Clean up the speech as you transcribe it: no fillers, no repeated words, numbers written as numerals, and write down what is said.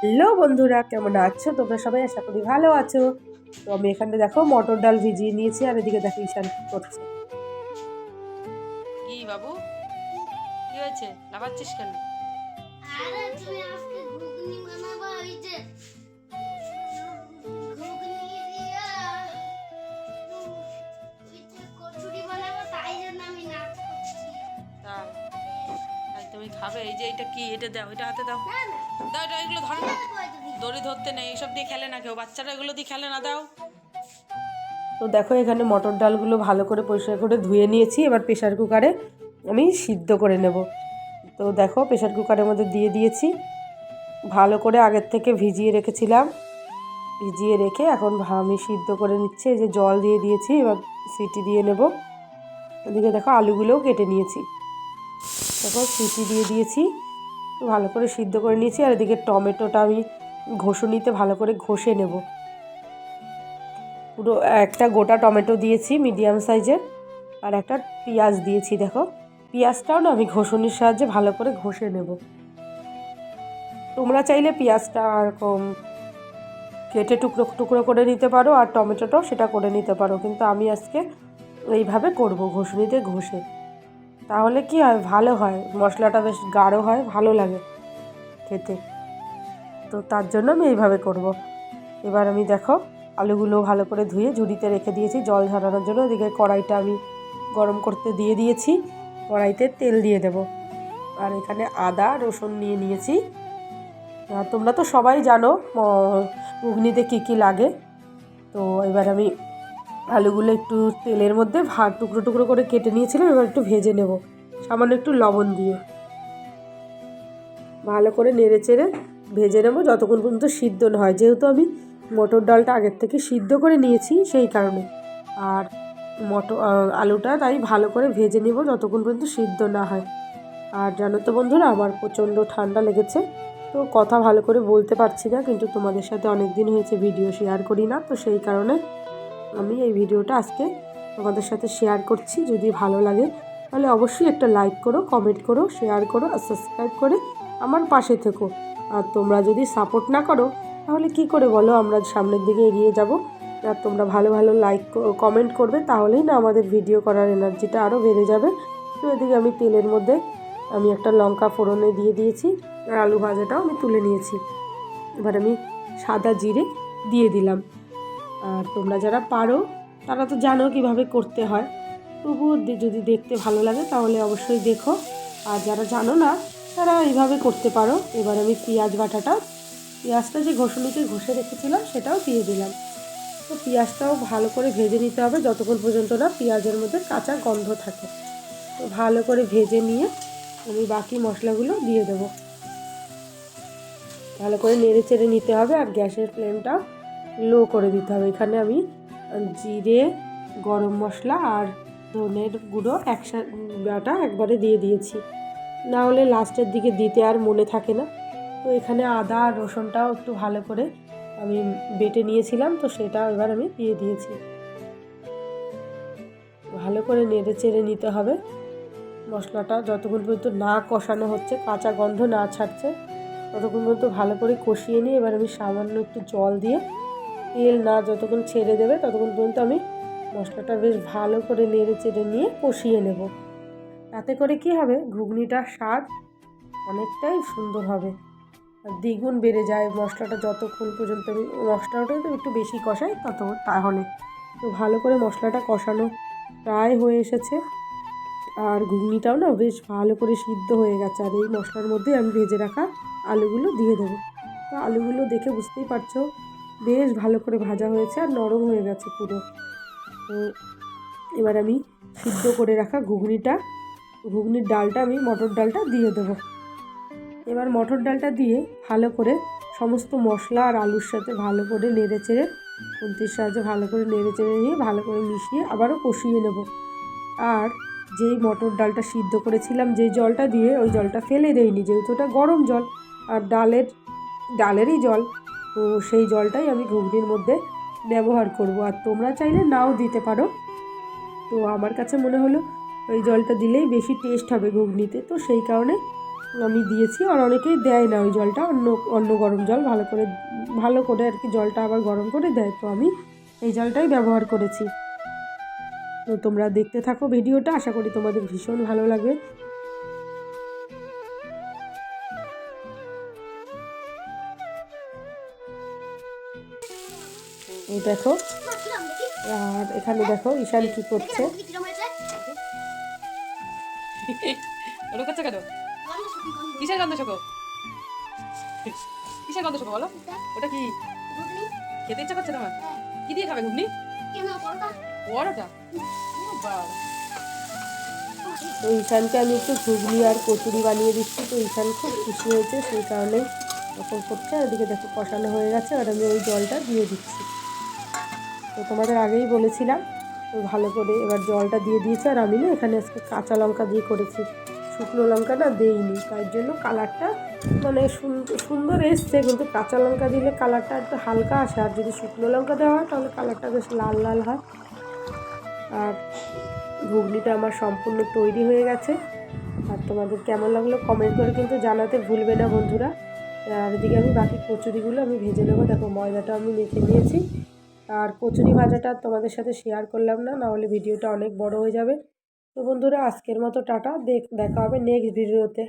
Hello বন্ধুরা, কেমন আছো তোমরা সবাই? আশা করি ভালো আছো। তো আমি এখানে দেখো মটর ডাল ভিজিয়ে নিয়েছি, আর এদিকে দেখো ঈশান কি করছে। কি বাবু, কি হয়েছে? লাফাচ্ছিস কেন? আরে তুমি আজকে ঘুগনি বানাবা, ওই যে ঘুগনি দিয়া ওই যে কচুরি বানাবো, তাই জন্য আমি নাচ করছি। তাই তাই তুমি খাবে? এই যে এটা কি, এটা দাও, এটা হাতে দাও। না না, দাও, এটা এগুলো ধরো না। কয়টা দিই? দড়ি ধরতে নেই, এসব দিয়ে খেলে না কেউ, বাচ্চারা এগুলো দিয়ে খেলে না। দাও। তো দেখো এখানে মটর ডালগুলো ভালো করে পরিষ্কার করে ধুয়ে নিয়েছি। এবার প্রেশার কুকারে আমি সিদ্ধ করে নেব। তো দেখো প্রেশার কুকারের মধ্যে দিয়ে দিয়েছি। ভালো করে আগের থেকে ভিজিয়ে রেখেছিলাম, ভিজিয়ে রেখে এখন আমি সিদ্ধ করে নিচ্ছি। এই যে জল দিয়ে দিয়েছি, এবার সিটি দিয়ে নেব। এদিকে দেখো আলুগুলোও কেটে নিয়েছি, দেখো সিটি দিয়ে দিয়েছি। ভালো করে সিদ্ধ করে নিয়েছি। আর এদিকে টমেটোটা আমি ঘষুনিতে ভালো করে ঘষে নেব। পুরো একটা গোটা টমেটো দিয়েছি মিডিয়াম সাইজের, আর একটা পেঁয়াজ দিয়েছি। দেখো পেঁয়াজটাও না আমি ঘষুনির সাহায্যে ভালো করে ঘষে নেব। তোমরা চাইলে পেঁয়াজটা এরকম কেটে টুকরো টুকরো করে নিতে পারো, আর টমেটোটাও সেটা করে নিতে পারো, কিন্তু আমি আজকে এইভাবে করব, ঘষুনিতে ঘষে। তাহলে কি হয়, ভালো হয়, মশলাটা বেশ গাঢ় হয়, ভালো লাগে খেতে। তো তার জন্য আমি এইভাবে করব। এবার আমি দেখো আলুগুলো ভালো করে ধুয়ে ঝুড়িতে রেখে দিয়েছি জল ঝরানোর জন্য। এদিকে কড়াইটা আমি গরম করতে দিয়ে দিয়েছি, কড়াইতে তেল দিয়ে দেব। আর এখানে আদা রসুন নিয়ে নিয়েছি। আর তোমরা তো সবাই জানো ঘুগনিতে কী কী লাগে। তো এবার আমি আলুগুলো একটু তেলের মধ্যে টুকরো টুকরো করে কেটে নিয়েছিলাম। এবার একটু ভেজে নেব সামান্য একটু লবণ দিয়ে, ভালো করে নেড়ে চেড়ে ভেজে নেব যতক্ষণ পর্যন্ত সিদ্ধ না হয়, যেহেতু আমি মটর ডালটা আগের থেকে সিদ্ধ করে নিয়েছি সেই কারণে। আর আলুটা তাই ভালো করে ভেজে নেব যতক্ষণ পর্যন্ত সিদ্ধ না হয়। আর জানো তো বন্ধুরা, আমার প্রচণ্ড ঠান্ডা লেগেছে, তো কথা ভালো করে বলতে পারছি না, কিন্তু তোমাদের সাথে অনেক দিন হয়েছে ভিডিও শেয়ার করি না, তো সেই কারণে আমি এই ভিডিওটা আজকে তোমাদের সাথে শেয়ার করছি। যদি ভালো লাগে তাহলে অবশ্যই একটা লাইক করো, কমেন্ট করো, শেয়ার করো, আর সাবস্ক্রাইব করে আমার পাশে থেকো। আর তোমরা যদি সাপোর্ট না করো তাহলে কি করে বলো আমরা সামনের দিকে এগিয়ে যাব? আর তোমরা ভালো ভালো লাইক কমেন্ট করবে, তাহলেই না আমাদের ভিডিও করার এনার্জিটা আরও বেড়ে যাবে। তো এদিকে আমি তেলের মধ্যে আমি একটা লঙ্কা ফোড়নে দিয়ে দিয়েছি, আর আলু ভাজাটাও আমি তুলে নিয়েছি। এবার আমি সাদা জিরে দিয়ে দিলাম। আর তোমরা যারা পারো তারা তো জানো কিভাবে করতে হয়, তবুও যদি দেখতে ভালো লাগে তাহলে অবশ্যই দেখো। আর যারা জানো না তারা এইভাবে করতে পারো। এবার আমি পেঁয়াজটা যে ঘষুনিতে ঘষে রেখেছিলাম সেটাও দিয়ে দিলাম। তো পেঁয়াজটাও ভালো করে ভেজে নিতে হবে যতক্ষণ পর্যন্ত না পেঁয়াজের মধ্যে কাঁচা গন্ধ থাকে। তো ভালো করে ভেজে নিয়ে আমি বাকি মশলাগুলো দিয়ে দেবো। ভালো করে নেড়ে চেড়ে নিতে হবে, আর গ্যাসের ফ্লেমটা লো করে দিতে হবে। এখানে আমি জিরে, গরম মশলা আর ধনের গুঁড়ো একসাথে একবারে দিয়ে দিয়েছি, না হলে লাস্টের দিকে দিতে আর মনে থাকে না। তো এখানে আদা আর রসুনটাও একটু ভালো করে আমি বেটে নিয়েছিলাম, তো সেটা এবার আমি দিয়ে দিয়েছি। ভালো করে নেড়ে চেড়ে নিতে হবে মশলাটা যতক্ষণ পর্যন্ত না কষানো হচ্ছে, কাঁচা গন্ধ না ছাড়ছে, ততক্ষণ পর্যন্ত ভালো করে কষিয়ে নিয়ে এবার আমি সামান্য একটু জল দিয়ে তেল না যতক্ষণ ছেড়ে দেবে ততক্ষণ পর্যন্ত আমি মশলাটা বেশ ভালো করে নেড়ে চেড়ে নিয়ে কষিয়ে নেব। তাতে করে কি হবে, ঘুগনিটার স্বাদ অনেকটাই সুন্দর হবে, আর দ্বিগুণ বেড়ে যায় মশলাটা যতক্ষণ পর্যন্ত আমি মশলাটা একটু বেশি কষাই তাহলে। তো ভালো করে মশলাটা কষানো প্রায় হয়ে এসেছে, আর ঘুগনিটাও না বেশ ভালো করে সিদ্ধ হয়ে গেছে। আর এই মশলার মধ্যে আমি ভেজে রাখা আলুগুলো দিয়ে দেবো। তো আলুগুলো দেখে বুঝতেই পারছো বেশ ভালো করে ভাজা হয়েছে আর নরম হয়ে গেছে পুরো। তো এবার আমি সিদ্ধ করে রাখা ঘুগনির ডালটা আমি মটর ডালটা দিয়ে দেবো। এবার মটর ডালটা দিয়ে ভালো করে সমস্ত মশলা আর আলুর সাথে ভালো করে নেড়ে চেড়ে খুন্তির সাহায্যে ভালো করে নেড়ে চেড়ে নিয়ে ভালো করে মিশিয়ে আবারও কষিয়ে নেব। আর যেই মটর ডালটা সিদ্ধ করেছিলাম যেই জলটা দিয়ে, ওই জলটা ফেলে দেইনি, যেহেতু ওটা গরম জল আর ডালেরই জল, তো সেই জলটাই আমি ঘুগনির মধ্যে ব্যবহার করব। আর তোমরা চাইলে নাও দিতে পারো, তো আমার কাছে মনে হলো ওই জলটা দিলেই বেশি টেস্ট হবে ঘুগনিতে, তো সেই কারণে আমি দিয়েছি। আর অনেকেই দেয় না ওই জলটা, অন্য অন্য গরম জল ভালো করে আর কি জলটা আবার গরম করে দেয়। তো আমি এই জলটাই ব্যবহার করেছি। তো তোমরা দেখতে থাকো ভিডিওটা, আশা করি তোমাদের ভীষণ ভালো লাগবে। এই দেখো, আর এখানে দেখো ঈশান কি করছে। ওটা করছে কেন? কিসের গন্ধ শোকো? কিসের গন্ধ শোকো বলো? ওটা কি খেতে ইচ্ছা করছে তোমার? কি দিয়ে খাবে ঘুগনি? পরোটা? ও বাবা। তো ঈশানকে আমি একটু ঘুগনি আর কচুরি বানিয়ে দিচ্ছি। তো ঈশান খুব খুশি হয়েছে, সেই কারণেই তখন করছে। এদিকে দেখো কষানো হয়ে গেছে, আর আমি ওই জলটা দিয়ে দিচ্ছি। তো তোমাদের আগেই বলেছিলাম, তো ভালো করে এবার জলটা দিয়ে দিয়েছে। আর আমি না এখানে আজকে কাঁচা লঙ্কা দিয়ে করেছি, শুকনো লঙ্কা না দেইনি, তাই জন্য কালারটা মানে সুন্দর এসছে। কিন্তু কাঁচা লঙ্কা দিলে কালারটা একটু হালকা আসে, আর যদি শুকনো লঙ্কা দেওয়া হয় তাহলে কালারটা বেশ লাল লাল হয়। আর ঘুগনিটা আমার সম্পূর্ণ তৈরি হয়ে গেছে। আর তোমাদের কেমন লাগলো কমেন্ট করে কিন্তু জানাতে ভুলবে না বন্ধুরা। আর এদিকে আমি বাকি কচুরিগুলো আমি ভেজে নেবো। দেখো ময়দাটা আমি মেখে নিয়েছি। আর কচুরি ভাজাটা তোমাদের সাথে শেয়ার করলাম না, নাহলে ভিডিওটা অনেক বড় হয়ে যাবে। তো বন্ধুরা আজকের মতো টাটা, দেখা হবে নেক্সট ভিডিওতে।